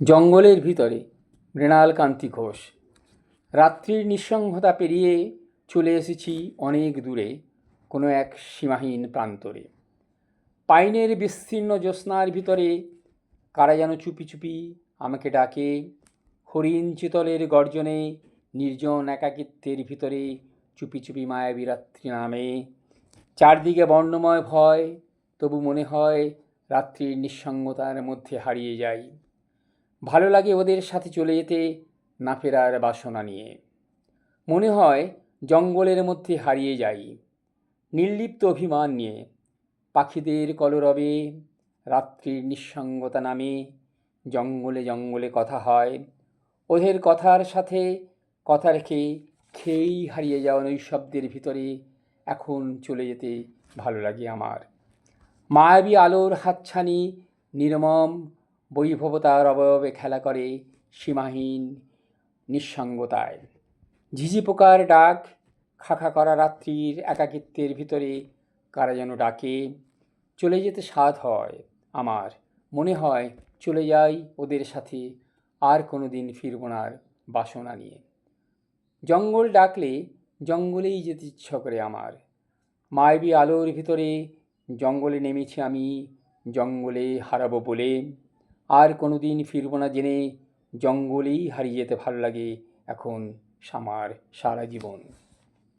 জঙ্গলের ভিতরে মৃণাল কান্তি ঘোষ। রাত্রির নিঃসঙ্গতা পেরিয়ে চলে এসেছি অনেক দূরে কোনো এক সীমাহীন প্রান্তরে। পাইনের বিস্তীর্ণ জ্যোৎস্নার ভিতরে কারা যেন চুপি চুপি আমাকে ডাকে। হরিণ চিতলের গর্জনে নির্জন একাকিত্বের ভিতরে চুপি চুপি মায়াবী রাত্রি নামে। চারদিকে বর্ণময় ভয়, তবু মনে হয় রাত্রির নিঃসঙ্গতার মধ্যে হারিয়ে যাই। ভালো লাগে ওদের সাথে চলে যেতে, না ফেরার বাসনা নিয়ে। মনে হয় জঙ্গলের মধ্যে হারিয়ে যাই নির্লিপ্ত অভিমান নিয়ে। পাখিদের কলরবে রাত্রির নিঃসঙ্গতা নামে জঙ্গলে জঙ্গলে কথা হয়। ওদের কথার সাথে কথা রেখে খেয়েই হারিয়ে যাওয়া নৈশব্দের ভিতরে এখন চলে যেতে ভালো লাগে আমার। মায়াবী আলোর হাতছানি নির্মম বৈভবতার অবয়বে খেলা করে সীমাহীন নিঃসঙ্গতায়। ঝিঝি পোকার ডাক খাখা করা রাত্রির একাকিত্বের ভিতরে কারা যেন ডাকে। চলে যেতে স্বাদ হয় আমার, মনে হয় চলে যাই ওদের সাথে, আর কোনো দিন ফিরব না বাসনা নিয়ে। জঙ্গল ডাকলে জঙ্গলেই যেতে ইচ্ছা করে আমার। মায়াবী আলোর ভিতরে জঙ্গলে নেমেছি আমি, জঙ্গলে হারাবো বলে। আর কোনো দিন ফিরব না জেনে জঙ্গলেই হারিয়ে যেতে ভালো লাগে এখন আমার সারা জীবন।